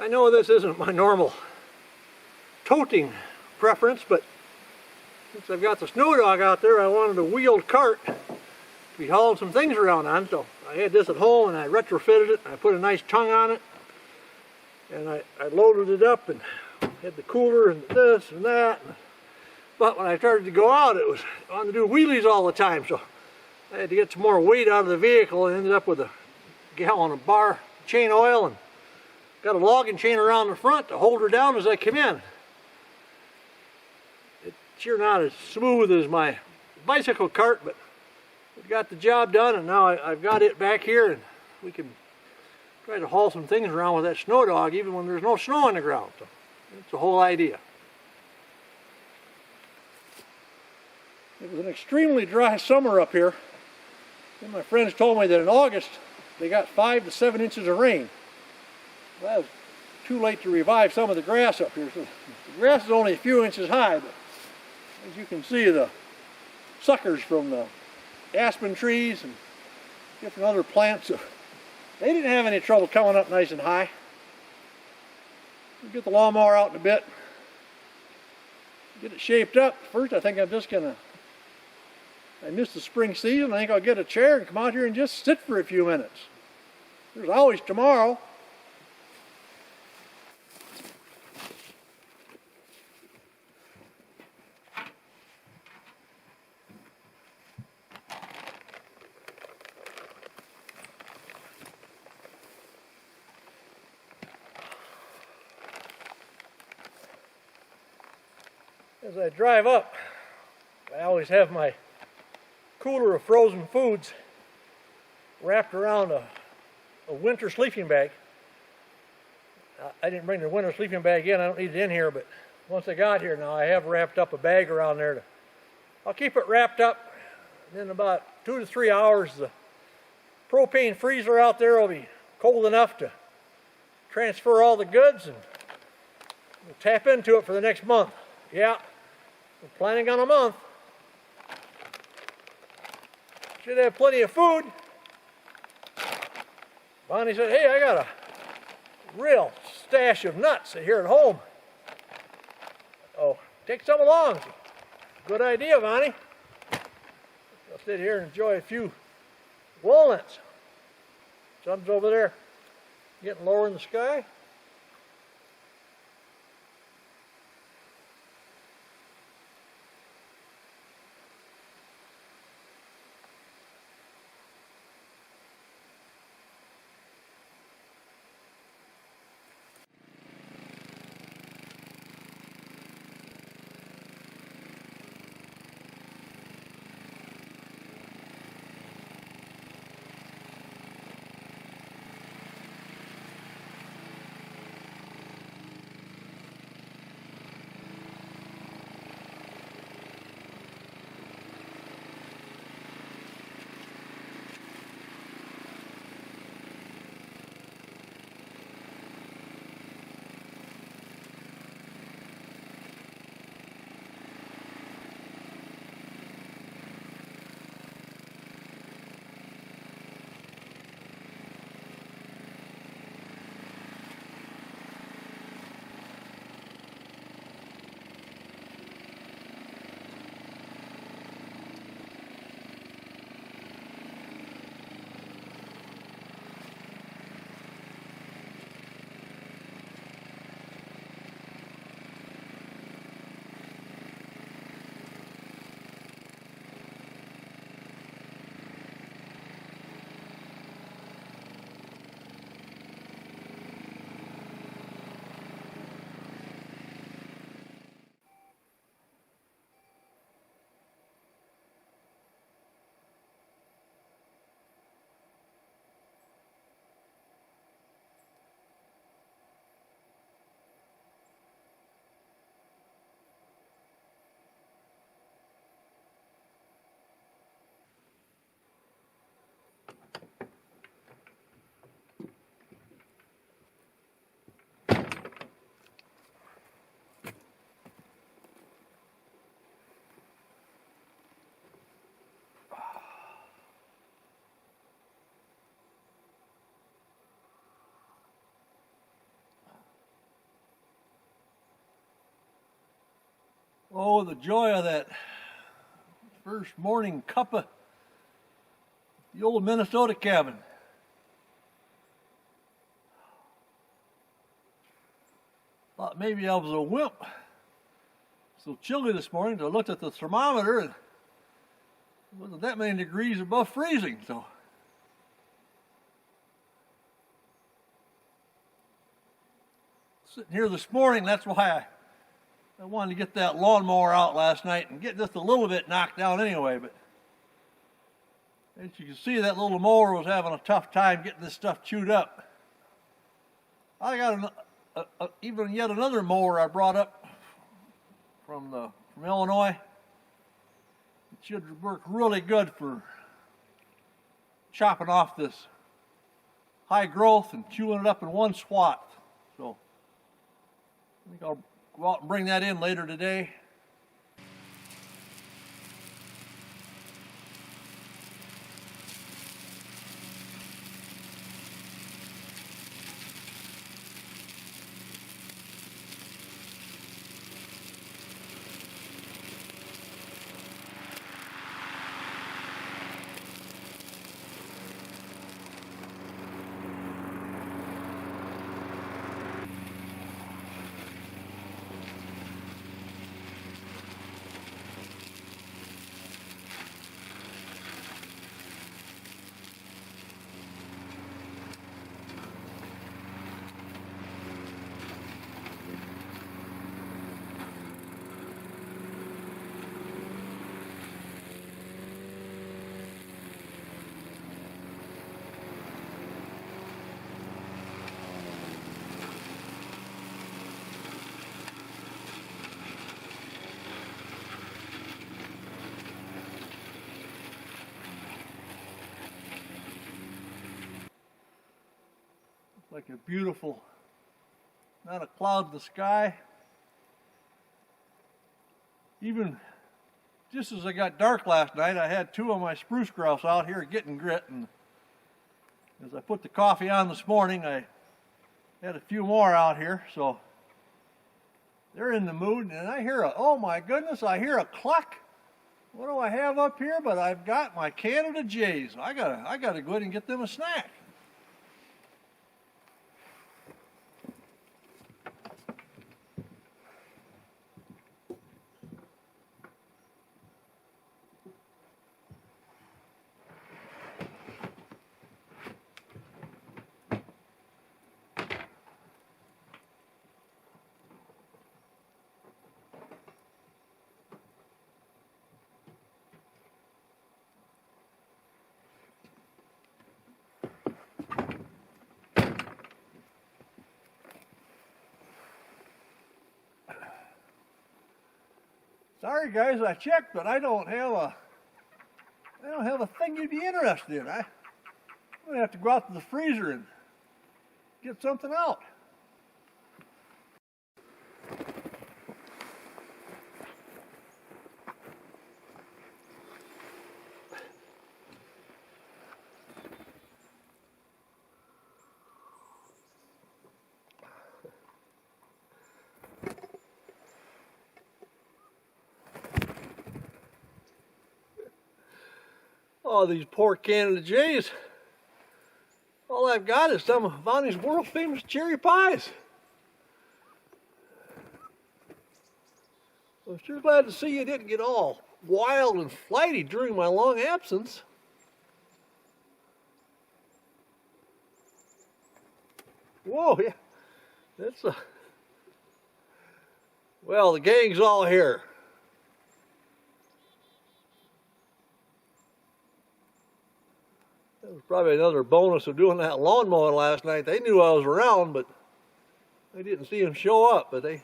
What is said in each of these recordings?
I know this isn't my normal toting preference, but since I've got the snow dog out there, I wanted a wheeled cart to be hauling some things around on. So I had this at home and I retrofitted it. I put a nice tongue on it, and I loaded it up and had the cooler and this and that. But when I started to go out, I wanted to do wheelies all the time, so I had to get some more weight out of the vehicle and ended up with a gallon of bar chain oil and got a logging chain around the front to hold her down as I come in. It's sure not as smooth as my bicycle cart, but it got the job done, and now I've got it back here, and we can try to haul some things around with that snow dog even when there's no snow on the ground. So that's the whole idea. It was an extremely dry summer up here, and my friends told me that in August they got 5 to 7 inches of rain. Well, that was too late to revive some of the grass up here. So the grass is only a few inches high, but as you can see, the suckers from the aspen trees and different other plants, they didn't have any trouble coming up nice and high. We'll get the lawnmower out in a bit, get it shaped up. First, I think I'm just gonna, I missed the spring season. I think I'll get a chair and come out here and just sit for a few minutes. There's always tomorrow. As I drive up, I always have my cooler of frozen foods wrapped around a winter sleeping bag. I didn't bring the winter sleeping bag in. I don't need it in here, but once I got here now, I have wrapped up a bag around there. I'll keep it wrapped up, and in about 2 to 3 hours, the propane freezer out there will be cold enough to transfer all the goods, and we'll tap into it for the next month. Yeah, we're planning on a month. Should have plenty of food. Bonnie said, hey, I got a real stash of nuts here at home. Oh, take some along. Good idea, Bonnie. I'll sit here and enjoy a few walnuts. Sun's over there getting lower in the sky. Oh, the joy of that first morning cup of the old Minnesota cabin. Thought maybe I was a wimp. So chilly this morning, I looked at the thermometer and it wasn't that many degrees above freezing. So sitting here this morning, that's why I wanted to get that lawnmower out last night and get just a little bit knocked down anyway. But as you can see, that little mower was having a tough time getting this stuff chewed up. I got even yet another mower I brought up from Illinois. It should work really good for chopping off this high growth and chewing it up in one swat. So I think I'll go out and bring that in later today. Like a beautiful, not a cloud in the sky. Even just as it got dark last night, I had two of my spruce grouse out here getting grit, and as I put the coffee on this morning, I had a few more out here, so they're in the mood. And I hear oh my goodness, I hear a cluck. What do I have up here? But I've got my Canada jays. I gotta go ahead and get them a snack. Sorry guys, I checked, but I don't have a thing you'd be interested in. I'm gonna have to go out to the freezer and get something out. Oh, these poor Canada jays. All I've got is some of Vonnie's world famous cherry pies. I'm sure glad to see you didn't get all wild and flighty during my long absence. Whoa, yeah. That's well, the gang's all here. That was probably another bonus of doing that lawn mowing last night. They knew I was around, but they didn't see him show up. But they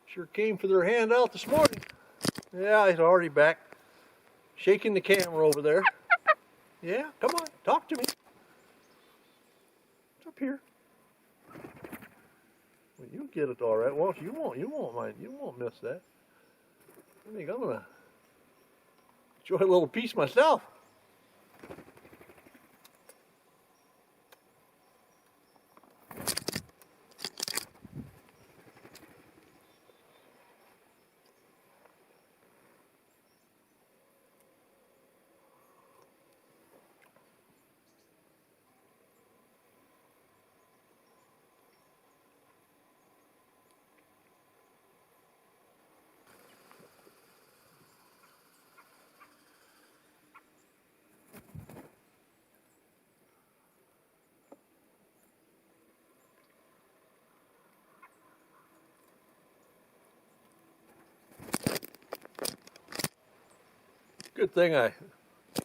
sure came for their handout this morning. Yeah, he's already back, shaking the camera over there. Yeah, come on, talk to me. It's up here. Well, you get it all right, won't you? You won't miss that. I think I'm gonna enjoy a little piece myself. Good thing I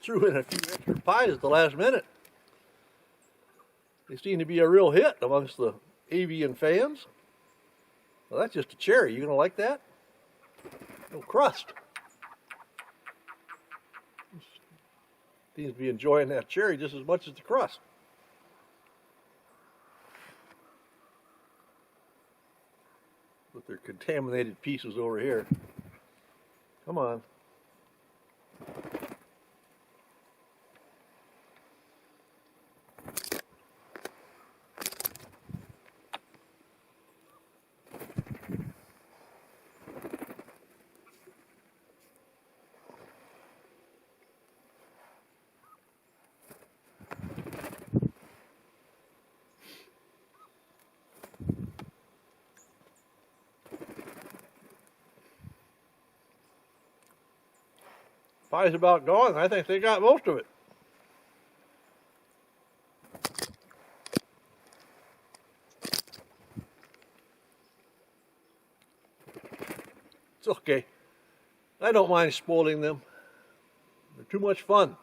threw in a few extra pies at the last minute. They seem to be a real hit amongst the avian fans. Well, that's just a cherry. You gonna like that? No crust. Seems to be enjoying that cherry just as much as the crust. With their contaminated pieces over here. Come on. Pie's about gone. I think they got most of it. It's okay. I don't mind spoiling them. They're too much fun.